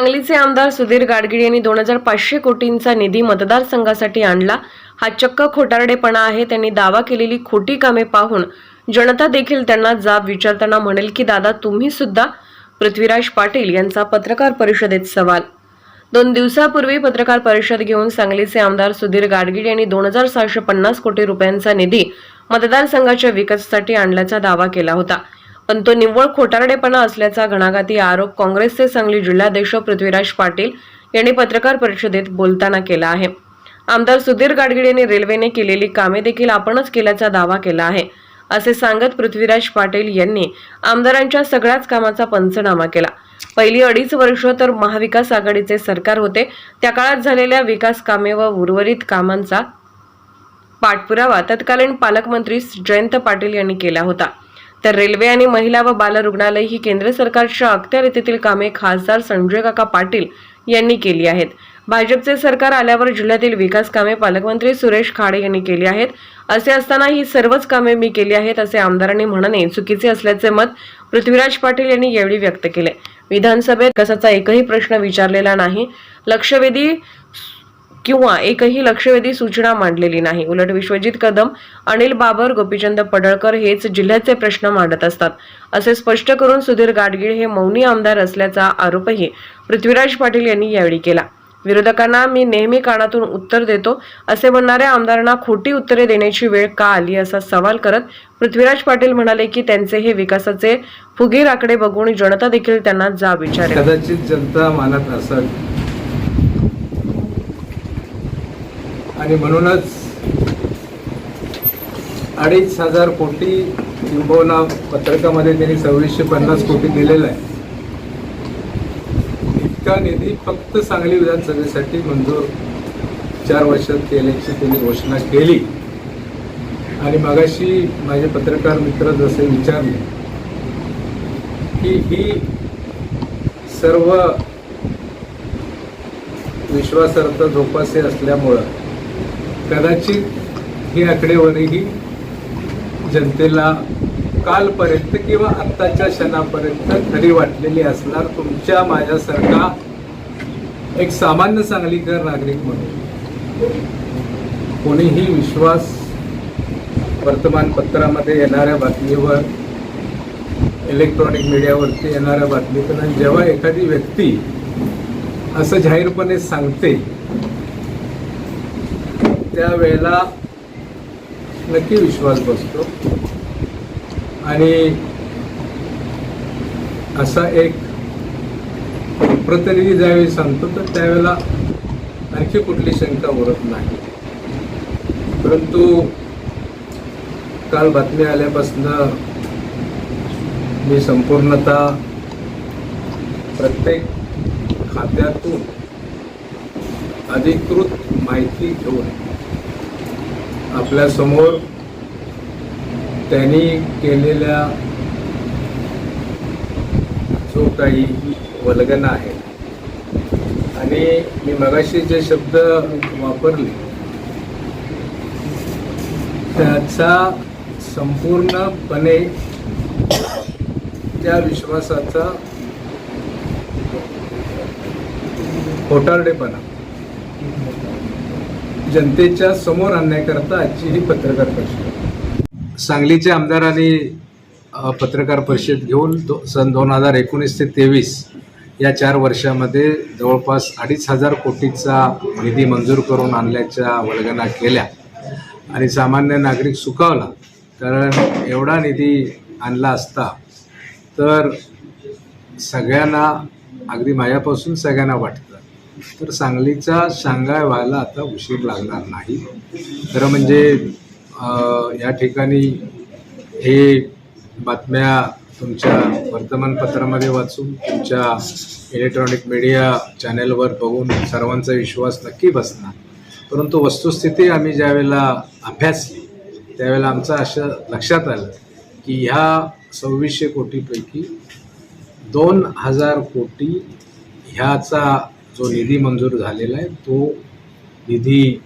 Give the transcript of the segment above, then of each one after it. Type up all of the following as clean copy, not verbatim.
सांगलीचे आमदार सुधीर गाडगीळ यांनी 2500 कोटींचा निधी मतदारसंघासाठी आणला. हा चक्क खोटारडेपणा आहे. त्यांनी दावा केलेली खोटी कामे पाहून जनता देखील त्यांना जाब विचारताना म्हणेल की दादा तुम्ही सुद्धा. पृथ्वीराज पाटील यांचा पत्रकार परिषदेत सवाल. 2 दिवसापूर्वी पत्रकार परिषद घेऊन सांगलीचे आमदार सुधीर गाडगीळ यांनी 2650 कोटी रुपयांचा निधी मतदारसंघाच्या विकासासाठी आणल्याचा दावा केला होता. पण तो निव्वळ खोटारडेपणा असल्याचा घणाघाती आरोप काँग्रेसचे सांगली जिल्हाध्यक्ष पृथ्वीराज पाटील यांनी पत्रकार परिषदेत बोलताना केला आहे. आमदार सुधीर गाडगीळ यांनी रेल्वेने केलेली कामे देखील आपणच केल्याचा दावा केला आहे असे सांगत पृथ्वीराज पाटील यांनी आमदारांच्या सगळ्याच कामाचा पंचनामा केला. पहिली 2.5 वर्ष तर महाविकास आघाडीचे सरकार होते, त्या काळात झालेल्या विकास कामे व उर्वरित कामांचा पाठपुरावा तत्कालीन पालकमंत्री जयंत पाटील यांनी केला होता. तर रेल्वे आणि महिला व बाल रुग्णालय ही केंद्र सरकारच्या अखत्यारीतील कामे खासदार संजय काका पाटील यांनी केली आहेत. भाजपचे सरकार आल्यावर जिल्ह्यातील विकास कामे पालकमंत्री सुरेश खाडे यांनी केली आहेत. असे असताना ही सर्वच कामे मी केली आहेत असे आमदारांनी म्हणणे चुकीचे असल्याचे मत पृथ्वीराज पाटील यांनी यावेळी व्यक्त केले. विधानसभेत कशाचा एकही प्रश्न विचारलेला नाही, लक्षवेधी किंवा एकही लक्षवेधी सूचना मांडलेली नाही. उलट विश्वजित कदम, अनिल बाबर, गोपीचंद पडळकर हेच जिल्ह्याचे प्रश्न मांडत असतात असे स्पष्ट करून सुधीर गाडगीळ हे मौनी आमदार असल्याचा आरोपही पृथ्वीराज पाटील यांनी यावेळी केला. विरोधकांना मी नेहमी कानातून उत्तर देतो असे म्हणणाऱ्या आमदारांना खोटी उत्तरे देण्याची वेळ का आली असा सवाल करत पृथ्वीराज पाटील म्हणाले की त्यांचे हे विकासाचे फुगीर आकडे बघून जनता देखील त्यांना जाब विचारेल. कदाचित जनता मानत असेल आणि म्हणूनच 2,500 कोटी किंबहुना पत्रकामध्ये त्यांनी 2650 कोटी दिलेला आहे. इतका निधी फक्त सांगली विधानसभेसाठी मंजूर 4 वर्षात केल्याची त्यांनी घोषणा केली. आणि मगाशी माझे पत्रकार मित्र जसे विचारले की ही सर्व विश्वासार्थ जोपासे असल्यामुळं कदाचित ही आकडेवारीही जनतेला कालपर्यंत किंवा आत्ताच्या क्षणापर्यंत खरी वाटलेली असणार. तुमच्या माझ्यासारखा एक सामान्य सांगलीकर नागरिक म्हणून कोणीही विश्वास वर्तमानपत्रामध्ये येणाऱ्या बातमीवर, इलेक्ट्रॉनिक मीडियावरती येणाऱ्या बातमीतून जेव्हा एखादी व्यक्ती असं जाहीरपणे सांगते त्यावेळेला नक्की विश्वास बसतो. आणि असा एक प्रतिनिधी ज्यावेळी सांगतो तर त्यावेळेला आणखी कुठली शंका उरत नाही. परंतु काल बातमी आल्यापासून मी संपूर्णतः प्रत्येक खात्यातून अधिकृत माहिती घेऊन आपल्यासमोर त्यांनी केलेल्या जो काही वल्गना आहे आणि मी मगाशी जे शब्द वापरले त्याचा संपूर्णपणे त्या विश्वासाचा खोटारडेपणा जनतेच्या समोर आणण्याकरता आजची ही पत्रकार परिषद. सांगलीच्या आमदारांनी पत्रकार परिषद घेऊन सन 2019 ते 23 या 4 वर्षामध्ये जवळपास 2,500 कोटीचा निधी मंजूर करून आणल्याच्या वल्गना केल्या आणि सामान्य नागरिक सुखावला. कारण एवढा निधी आणला असता तर सगळ्यांना, अगदी माझ्यापासून सगळ्यांना वाटतं तर सांगलीचा शांघाय व्हायला आता उशीर लागणार नाही. खरं म्हणजे या ठिकाणी हे बातम्या तुमच्या वर्तमानपत्रामध्ये वाचून, तुमच्या इलेक्ट्रॉनिक मीडिया चॅनेलवर बघून सर्वांचा विश्वास नक्की बसणार. परंतु वस्तुस्थिती आम्ही ज्यावेळेला अभ्यासली त्यावेळेला आमचं असं लक्षात आलं की ह्या 2600 कोटीपैकी 2,000 कोटी ह्याचा जो निधी मंजूर झालेला आहे तो निधी,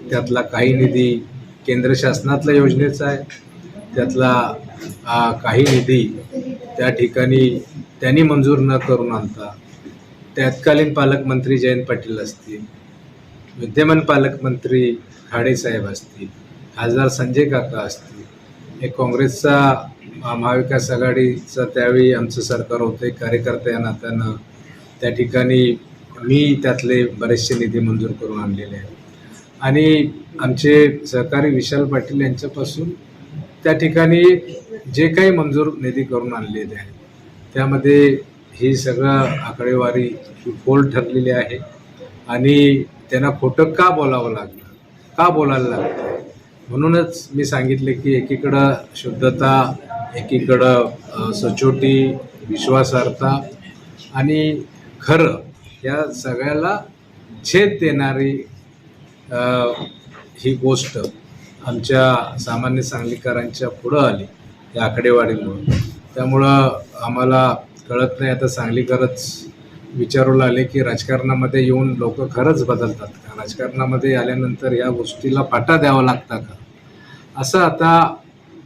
त्यातला काही निधी केंद्र शासनातल्या योजनेचा आहे, त्यातला काही निधी त्या ठिकाणी त्यांनी मंजूर न करून आणता तत्कालीन पालकमंत्री जयंत पाटील असतील, विद्यमान पालकमंत्री खाडेसाहेब असतील, खासदार संजय काका असतील, एक काँग्रेसचा महाविकास आघाडीचं त्यावेळी आमचं सरकार होतं, एक कार्यकर्ता या नात्यानं त्या ठिकाणी मी त्यातले बरेचसे निधी मंजूर करून आणलेले आहेत आणि आमचे सहकारी विशाल पाटील यांच्यापासून त्या ठिकाणी जे काही मंजूर निधी करून आणलेले आहे त्यामध्ये ही सगळं आकडेवारी फोल ठरलेली आहे आणि त्यांना खोटं का बोलावं लागलं, का बोलायला लागतं, म्हणूनच मी सांगितले की एकीकडं शुद्धता, एकीकडं सचोटी, विश्वासार्हता आणि खरं या सगळ्याला छेद देणारी ही गोष्ट आमच्या सामान्य सांगलीकरांच्या पुढं आली या आकडेवारीमुळं. त्यामुळं आम्हाला कळत नाही, आता सांगलीकरच विचारू लागले की राजकारणामध्ये येऊन लोक खरंच बदलतात का, राजकारणामध्ये आल्यानंतर या गोष्टीला फाटा द्यावा लागता का, असं आता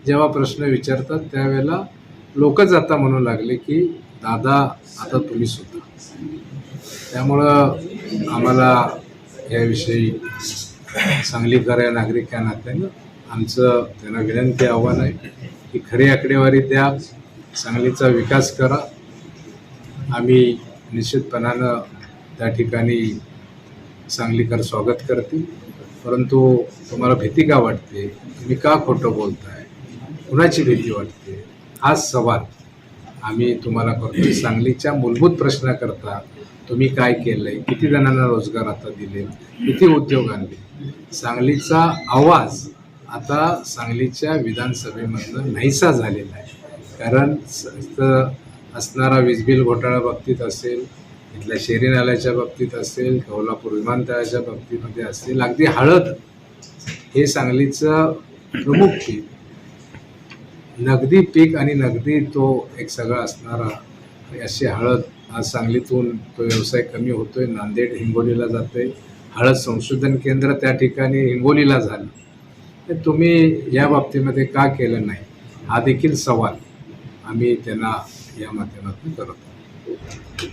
जेव्हा प्रश्न विचारतात त्यावेळेला लोकच आता म्हणू लागले की दादा आता तुम्ही सुद्धा. त्यामुळं आम्हाला याविषयी सांगलीकर या नागरिक या नात्यानं आमचं त्यांना विनंती आव्हान आहे की खरी आकडेवारी द्या, सांगलीचा विकास करा. आम्ही निश्चितपणानं त्या ठिकाणी सांगलीकर स्वागत करतील. परंतु तुम्हाला भीती का वाटते, तुम्ही का खोटं बोलताय, कुणाची भीती वाटते, हाच सवाल आम्ही तुम्हाला करतो. सांगलीच्या मूलभूत प्रश्नाकरता तुम्ही काय केलं आहे, किती जणांना रोजगार आता दिले, किती उद्योग आणले, सांगलीचा आवाज आता सांगलीच्या विधानसभेमधनं नाहीसा झालेला आहे. कारण असणारा वीज बिल घोटाळा बाबतीत असेल, इथल्या शेरी नाल्याच्या बाबतीत असेल, कोल्हापूर विमानतळाच्या बाबतीमध्ये असेल, अगदी हळद हे सांगलीचं प्रमुख पीक, नगदी पीक आणि नगदी तो एक सगळा असणारा अशी हळद आज सांगलीतून तो व्यवसाय कमी होतोय, नांदेड हिंगोलीला जातोय, हळद संशोधन केंद्र त्या ठिकाणी हिंगोलीला झालं. तर तुम्ही या बाबतीमध्ये का केलं नाही, हा देखील सवाल आम्ही त्यांना या माध्यमातून करत आहोत.